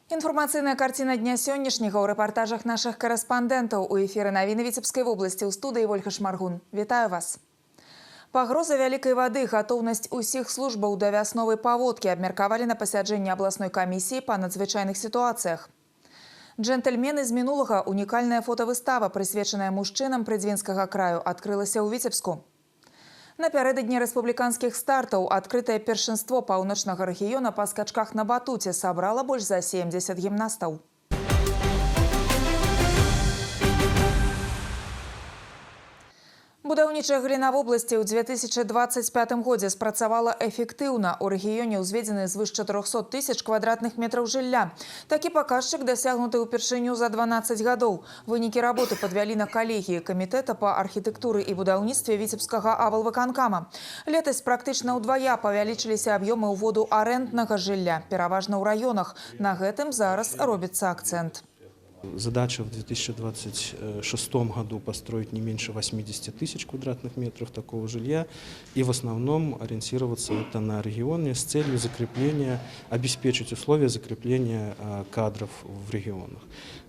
Информацыйная карціна дня сённяшняга ў рэпартажах нашых карэспандэнтаў у эфіры навіны Віцебскай вобласці ў студыі Ольга Шмаргун. Вітаю вас. Пагроза вялікай вады, гатоўнасць усіх службаў да вясновай паводкі абмеркавалі на пасяджэнні абласной камісіі па надзвычайных сітуацыях. Джентльмены з мінулага унікальная фотавыстава, прысвечаная мужчынам прыдзвінскага краю, адкрылася ў Віцебску. Напярэдадні рэспубліканскіх стартаў адкрытае першынство паўночнага рэгіёна па скачках на батуце сабрала больш за 70 гімнастаў. Будаўнічая галіна вобласці ў 2025 годзе спрацавала эфектыўна. У рэгіёне ўзведзены звыш 400 000 квадратных метраў жылля. Такі паказчык дасягнуты ўпершыню за 12 гадоў. Вынікі работы падвялі на калегіі камітэта па архітэктуры і будаўніцтве Віцебскага аблвыканкама. Летась практычна ўдвая павялічыліся аб'ёмы ўводу арэнднага жылля, пераважна ў раёнах. На гэтым зараз робіцца акцэнт. Задача в 2026 году построить не меньше 80 000 квадратных метров такого жилья и в основном ориентироваться это на регионы с целью закрепления, обеспечить условия закрепления кадров в регионах.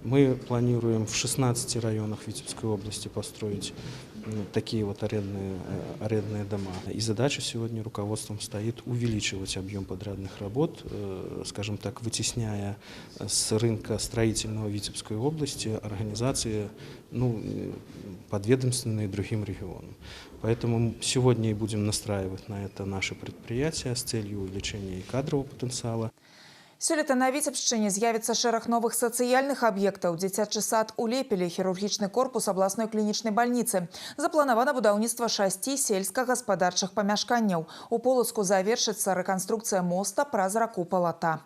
Мы планируем в 16 районах Витебской области построить такие вот арендные дома. И задача сегодня руководством стоит увеличивать объем подрядных работ, скажем так, вытесняя с рынка строительного Витебской области организации, подведомственные другим регионам. Поэтому сегодня и будем настраивать на это наши предприятия с целью увеличения и кадрового потенциала. Сёлета на Віцебшчыне з'явіцца шэраг новых сацыяльных аб'ектаў. Дзіцячы сад у Лепелі, хірургічны корпус абласной клінічнай бальніцы. Запланавана будаўніцтва 6 сельска-гаспадарчых памяшканняў. У Полацку завершыцца рэканструкцыя моста праз раку Палата.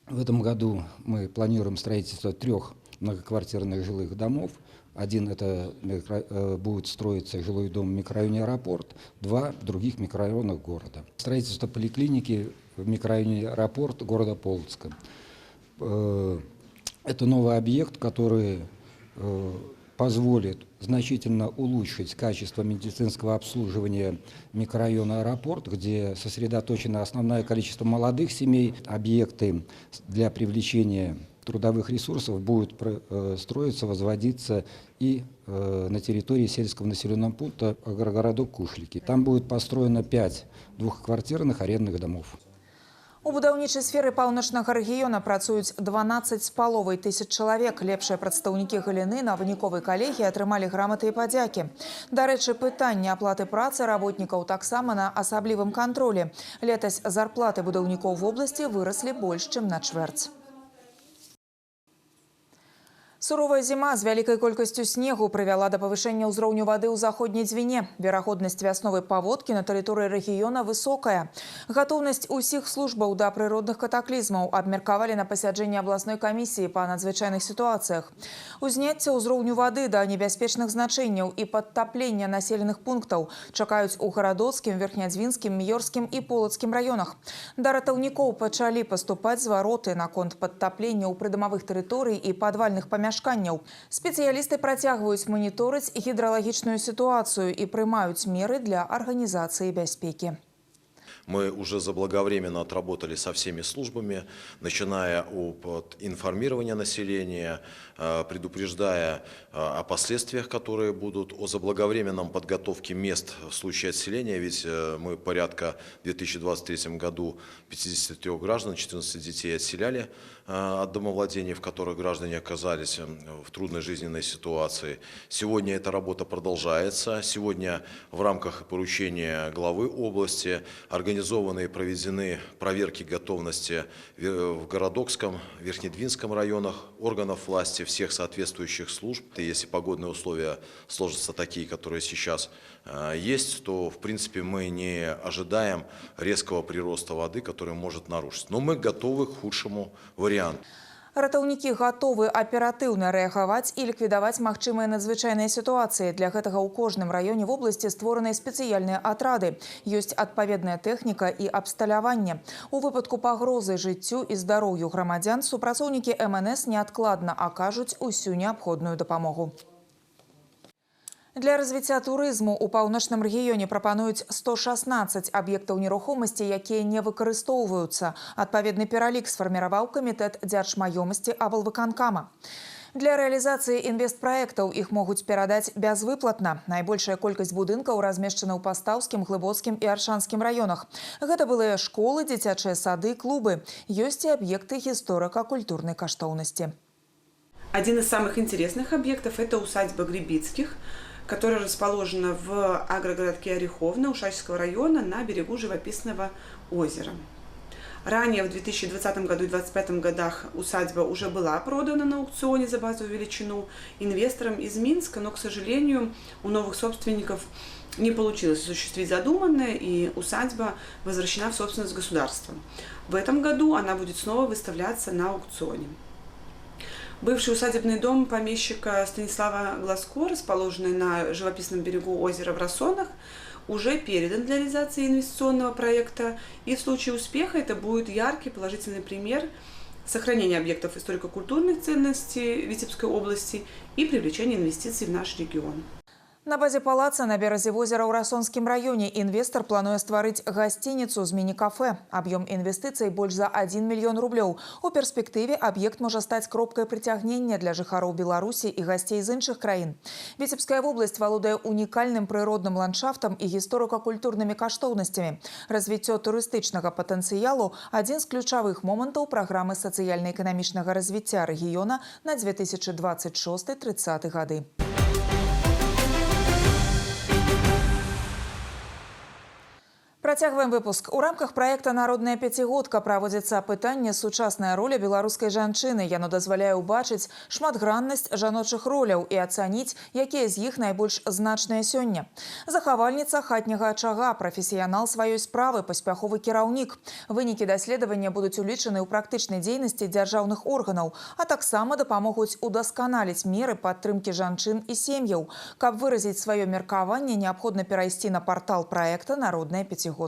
В этом году мы планируем строительство 3 многоквартирных жилых домов. Один это будет строиться жилой дом в микрорайоне Аэропорт, 2 в других микрорайонах города. Строительство поликлиники в микрорайоне Аэропорт города Полоцка. Это новый объект, который позволит значительно улучшить качество медицинского обслуживания микрорайона Аэропорт, где сосредоточено основное количество молодых семей. Объекты для привлечения трудовых ресурсов будут строиться, возводиться и на территории сельского населенного пункта городок Кушлики. Там будет построено 5 двухквартирных арендных домов. У будаўнічай сферы паўночнага рэгіёна працуюць 12,5 тысяч чалавек. Лепшыя прадстаўнікі галіны на выніковай калегіі атрымалі граматы і падзякі. Дарэчы, пытанне аплаты працы работнікаў таксама на асаблівым кантролі. Летась зарплаты будаўнікоў вобласці выраслі больш, чым на чвэрць. Суровая зіма з вялікай колькасцю снегу прывяла да павышэння ўзроўню вады ў заходняй Двіне. Верагоднасць вясновай паводкі на тэрыторыі рэгіёна высокая. Гатоўнасць усіх службаў да прыродных катаклізмаў абмеркавалі на пасяджэнні абласной камісіі па надзвычайных сітуацыях. Узняцце ўзроўню вады да небяспечных значэнняў і падтаплення населеных пунктаў чакаюць у гарадоцкім, верхнядзвінскім, міёрскім і полацкім раёнах. Да ратаўнікоў пачалі паступаць звароты наконт падтаплення ў прыдамавых тэрыторый і падвальных памяшканняў. Спецыялісты працягваюць маніторыць гідралагічную сітуацыю і прымаюць меры для арганізацыі бяспекі. Мы уже заблаговременно отработали со всеми службами, начиная от информирования населения, предупреждая о последствиях, которые будут, о заблаговременном подготовке мест в случае отселения. Ведь мы порядка в 2023 году 53 граждан, 14 детей отселяли от домовладений, в которых граждане оказались в трудной жизненной ситуации. Сегодня эта работа продолжается. Сегодня в рамках поручения главы области организованы и проведены проверки готовности в Городокском, Верхнедвинском районах, органов власти, всех соответствующих служб. И если погодные условия сложатся такие, которые сейчас есть, то в принципе мы не ожидаем резкого прироста воды, который может нарушить. Но мы готовы к худшему варианту. Ратаўнікі гатовы аператыўна рэагаваць і ліквідаваць магчымыя надзвычайныя сітуацыі. Для гэтага ў кожным раёне вобласці створаныя спецыяльныя атрады. Ёсць адпаведная тэхніка і абсталяванне. У выпадку пагрозы жыццю і здароўю грамадзян супрацоўнікі МНС неадкладна акажуць усю неабходную дапамогу. Для развіцця турызму ў паўночным рэгіёне прапануюць 116 аб'ектаў нерухомасці, якія не выкарыстоўваюцца. Адпаведны пералік сфарміраваў камітэт дзяржмаёмасці аблвыканкама. Для рэалізацыі інвестпраектаў іх могуць перадаць бязвыплатна. Найбольшая колькасць будынкаў размешчана ў Пастаўскім, Глыбоцкім і Аршанскім раёнах. Гэта былыя школы, дзіцячыя сады, клубы. Ёсць і аб'екты гісторыка-культурнай каштоўнасці. Один из самых интересных объектов – это усадьба Гребицких, которая расположена в агрогородке Ореховна Ушачского района на берегу живописного озера. Ранее, в 2020 году и 2025 годах, усадьба уже была продана на аукционе за базовую величину инвесторам из Минска, но, к сожалению, у новых собственников не получилось осуществить задуманное, и усадьба возвращена в собственность государства. В этом году она будет снова выставляться на аукционе. Бывший усадебный дом помещика Станислава Глазко, расположенный на живописном берегу озера в Рассонах, уже передан для реализации инвестиционного проекта. И в случае успеха это будет яркий положительный пример сохранения объектов историко-культурных ценностей Витебской области и привлечения инвестиций в наш регион. На базе палаца на беразе возера ў Расонскім раёне інвестар плануе стварыць гасцініцу з міні-кафэ. Аб'ём інвестыцый больш за 1 мільён рублёў. У перспектыве аб'ект можа стаць кропкай прыцягнення для жыхароў Беларусі і гасцей з іншых краін. Віцебская вобласць валодае унікальным прыродным ландшафтам і гісторыка-культурнымі каштоўнасцямі. Развіццё турыстычнага патэнцыялу – адзін з ключавых момантаў праграмы сацыяльна-эканамічнага развіцця рэгіёна на 2026-30 гады. Працягваем выпуск. У рамках праекта «Народная пяцігодка» праводзіцца пытанне «Сучасная роля беларускай жанчыны». Яно дазваляе ўбачыць шматграннасць жаночых роляў і ацаніць, якія з іх найбольш значныя сёння. Захавальніца хатняга ачага, прафесіянал сваёй справы, паспяховы кіраўнік. Вынікі даследавання будуць улічаны ў практычнай дзейнасці дзяржаўных органаў, а таксама дапамогуць удасканаліць меры падтрымкі жанчын і сем'яў. Каб выразіць сваё меркаванне, неабходна перайсці на партал праекта «Народная пяцігодка».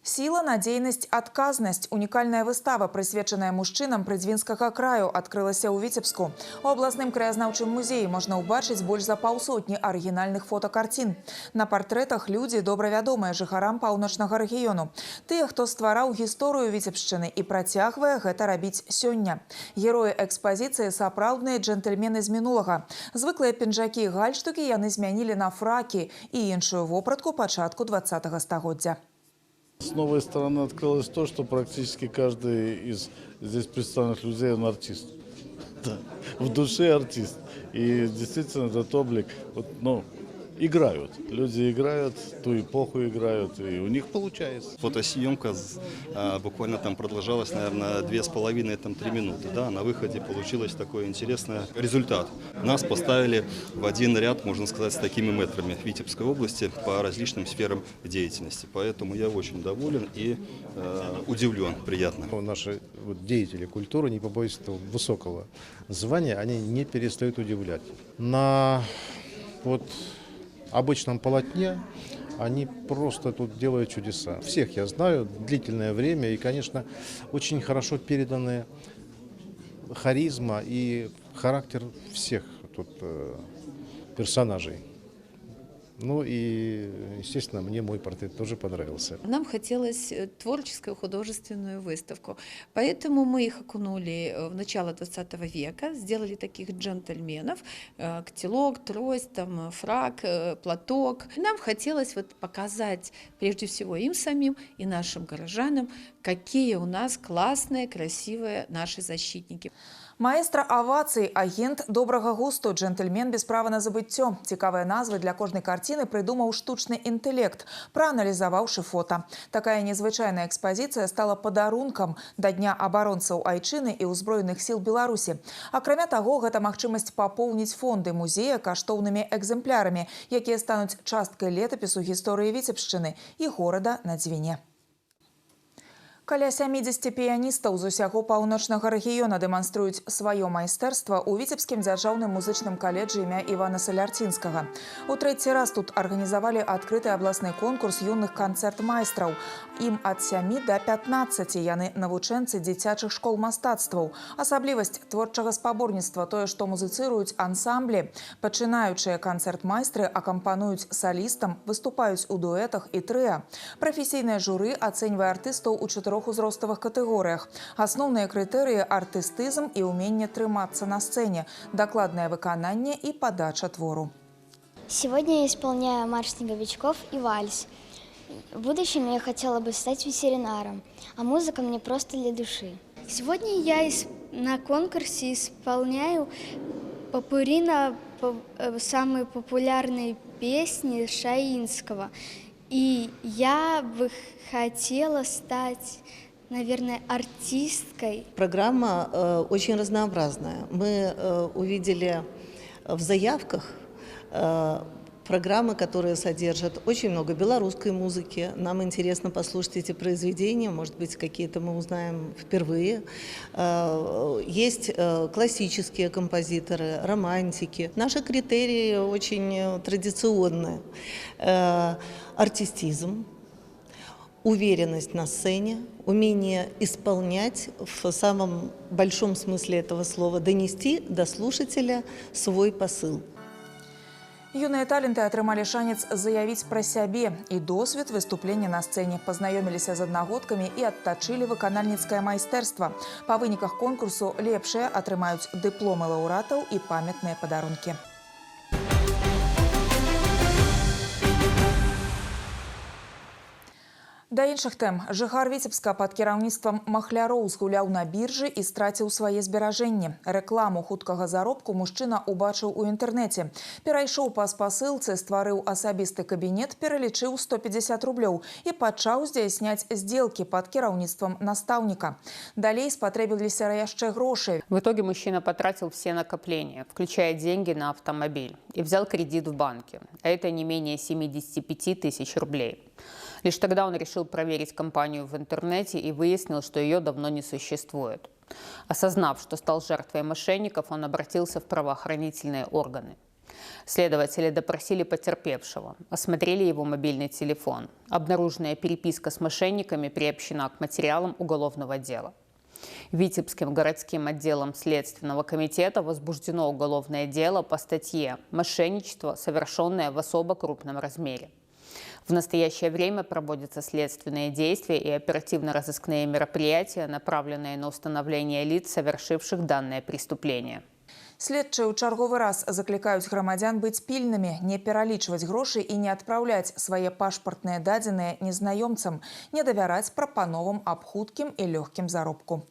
Сила, надзейнасць, адказнасць. Унікальная выстава, прысвечаная мужчынам Прыдзвінскага краю, адкрылася ў Віцебску. У абласным краязнаўчым музеі можна ўбачыць больш за 500 арыгінальных фотокарцін. На партрэтах людзі, добра вядомыя жыхарам паўночнага рэгіёну. Тыя, хто ствараў гісторыю Віцебшчыны і працягвае гэта рабіць сёння. Героі экспазіцыі – сапраўдныя джентльмены з мінулага. Звыклыя пінжакі і гальштукі яны змянілі на фракі і іншую вопратку пачатку 20-го стагоддзя. С новой стороны открылось то, что практически каждый из здесь представленных людей, он артист. Да, в душе артист. И действительно этот облик, вот, играют. Люди играют, ту эпоху играют, и у них получается. Фотосъемка буквально там продолжалась, наверное, 2,5-3 минуты. Да, на выходе получилось такой интересный результат. Нас поставили в один ряд, можно сказать, с такими мэтрами Витебской области по различным сферам деятельности. Поэтому я очень доволен и удивлен, приятно. Наши деятели культуры, не побоюсь этого высокого звания, они не перестают удивлять. На обычном полотне они просто тут делают чудеса. Всех я знаю, длительное время, и, конечно, очень хорошо переданы харизма и характер всех тут персонажей. Ну и, естественно, мне мой портрет тоже понравился. Нам хотелось творческую художественную выставку, поэтому мы их окунули в начало 20 века, сделали таких джентльменов, котелок, трость, там, фрак, платок. Нам хотелось показать прежде всего им самим и нашим горожанам, какие у нас классные, красивые наши защитники. Маэстра авацый, агент добрага густу, джентльмен без права на забыццё. Цікавыя назвы для кожнай карціны прыдумаў штучны інтэлект, прааналізаваўшы фота. Такая незвычайная экспазіцыя стала падарункам да Дня абаронцаў айчыны і ўзброеных сіл Беларусі. Акрамя таго, гэта магчымасць папоўніць фонды музея каштоўнымі экземплярамі, якія стануць часткай летапісу гісторыі Віцебшчыны і горада на Дзвіне. Каля 70 піяністаў з усяго паўночнага рэгіёна дэманструюць сваё майстэрства ў Віцебскім дзяржаўным музычным каледжы імя Івана Салярцінскага. У трэці раз тут арганізавалі адкрыты абласны конкурс юных канцэрт-майстраў. Ім ад 7 да 15 яны навучэнцы дзіцячых школ мастацтваў. Асаблівасць творчага спаборніцтва тое, што музыцыруюць ансамблі. Пачынаючыя канцэрт-майстры акампануюць салістам, выступаюць у дуэтах і трыа. Прафесійнае журы ацэньвае артыстаў у 4 узроставых катэгорыях. Асноўныя крытэрыі – артыстызм і ўменне трымацца на сцэне, дакладнае выкананне і падача твору. Сегодня я исполняю марш снеговичков и вальс. В будущем я хотела бы стать ветеринаром, а музыка мне просто для души. Сегодня я на конкурсе исполняю попурри на самые популярные песни Шаинского. И я бы хотела стать, наверное, артисткой. Программа очень разнообразная. Мы увидели в заявках программы, которые содержат очень много белорусской музыки. Нам интересно послушать эти произведения, может быть, какие-то мы узнаем впервые. Есть классические композиторы, романтики. Наши критерии очень традиционные. Артистизм, уверенность на сцене, умение исполнять в самом большом смысле этого слова, донести до слушателя свой посыл. Юныя таленты атрымалі шанец заявіць пра сябе і досвед выступлення на сцэне, пазнаёміліся з аднагодкамі і адтачылі выканальніцкае майстэрства. Па выніках конкурсу лепшыя атрымаюць дыпломы лаўрэатаў і памятныя падарункі. Да іншых тэм. Жыхар Віцебска пад кіраўніцтвам махляроў згуляў на біржы і страціў свае зберажэнні. Рэкламу хуткага заробку мужчына убачыў у інтэрнэце. Перайшоў па спасылцы, стварыў асабісты кабінет, пералічыў 150 рублёў і пачаў здзяйсняць здзелкі пад кіраўніцтвом настаўніка. Далей спатрэбіліся яшчэ грошы. В итоге мужчина потратил все накопления, включая деньги на автомобиль, и взял кредит в банке. А это не менее 75 тысяч рублей. Лишь тогда он решил проверить компанию в интернете и выяснил, что ее давно не существует. Осознав, что стал жертвой мошенников, он обратился в правоохранительные органы. Следователи допросили потерпевшего, осмотрели его мобильный телефон. Обнаруженная переписка с мошенниками приобщена к материалам уголовного дела. Витебским городским отделом Следственного комитета возбуждено уголовное дело по статье «Мошенничество, совершенное в особо крупном размере». В настоящее время проводятся следственные действия и оперативно-розыскные мероприятия, направленные на установление лиц, совершивших данное преступление. Следчыя ў чарговы раз заклікаюць грамадзян быць пільнымі, не пералічваць грошы і не адпраўляць свае пашпартныя дадзеныя незнаёмцам, не давяраць прапановам аб хуткім і лёгкім заробку.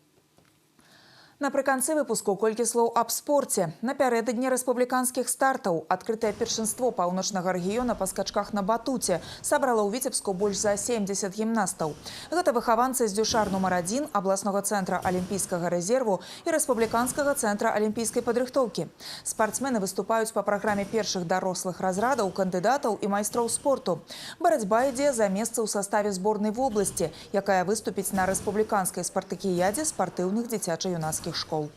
Напрыканцы выпуску колькі слоў аб спорце. Напярэдадні рэспубліканскіх стартаў адкрытае першынство паўночнага рэгіёна па скачках на батуце сабрала ў Віцебску больш за 70 гімнастаў. Гэта выхаванцы з дзюшар нумар 1 абласнога цэнтра алімпійскага рэзерву і рэспубліканскага цэнтра алімпійскай падрыхтоўкі. Спартсмены выступаюць па праграме першых дарослых разрадаў, кандыдатаў і майстроў спорту. Барацьба ідзе за месца ў саставе зборнай вобласці, якая выступіць на рэспубліканскай спартакіядзе спартыўных дзіцяча-юнацкіх школ.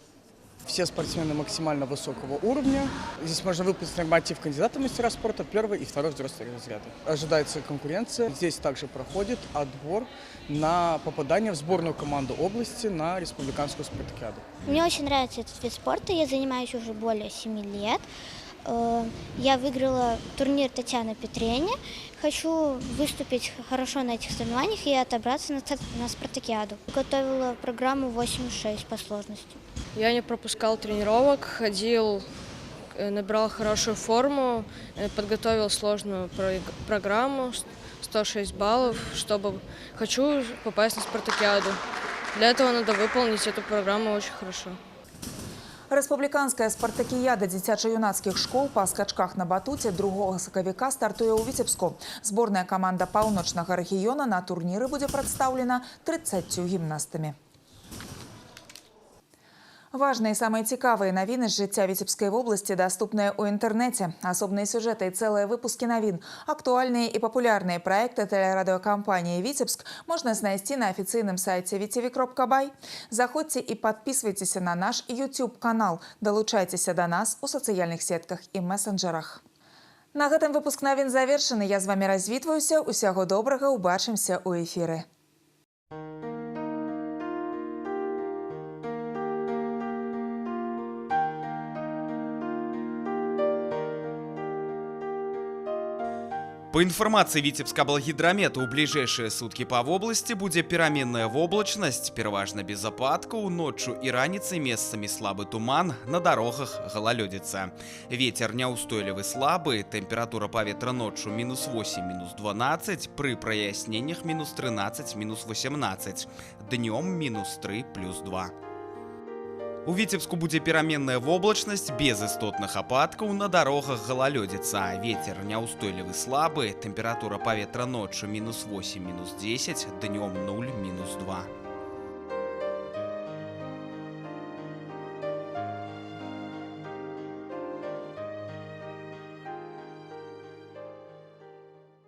Все спортсмены максимально высокого уровня. Здесь можно выпустить норматив кандидата в мастера спорта, первый и второй взрослые разряды. Ожидается конкуренция. Здесь также проходит отбор на попадание в сборную команду области на республиканскую спартакиаду. Мне очень нравится этот вид спорта. Я занимаюсь уже более 7 лет. Я выиграла турнир Татьяны Петрени. Хочу выступить хорошо на этих соревнованиях и отобраться на спартакиаду. Готовила программу 8,6 по сложности. Я не пропускал тренировок, ходил, набрал хорошую форму, подготовил сложную программу, 106 баллов, хочу попасть на спартакиаду. Для этого надо выполнить эту программу очень хорошо. Рэспубліканская спартакіяда дзіцяча-юнацкіх школ па скачках на батуце 2 сакавіка стартуе ў Віцебску. Зборная каманда паўночнага рэгіёна на турніры будзе прадстаўлена 30 гімнастамі. Важные и самые цікавые новины с жыцця Витебской области доступны ў интернете. Особные сюжеты и целые выпуски новин, актуальные и популярные проекты телерадиокомпании «Витебск» можно знайти на официальном сайте vtv.by. Заходите и подписывайтесь на наш YouTube-канал. Долучайтесь до нас у социальных сетках и мессенджерах. На гэтым выпуск новин завершаны. Я з вами развітваюся. Усяго добрага, убачымся ў эфіры. По информации Витебскаблгидромета, у ближайшие сутки по области будет переменная воблачность, переважно без опадков, ночью и раницей местами слабый туман, на дорогах гололедица. Ветер неустойливый слабый, температура поветра ночью -8, -12, при прояснениях -13, -18, днем -3, +2. У Витебску будет переменная воблачность, без істотных опадков, на дорогах гололедица. Ветер неустойливый слабый, температура поветра ночью -8, -10, днем 0, -2.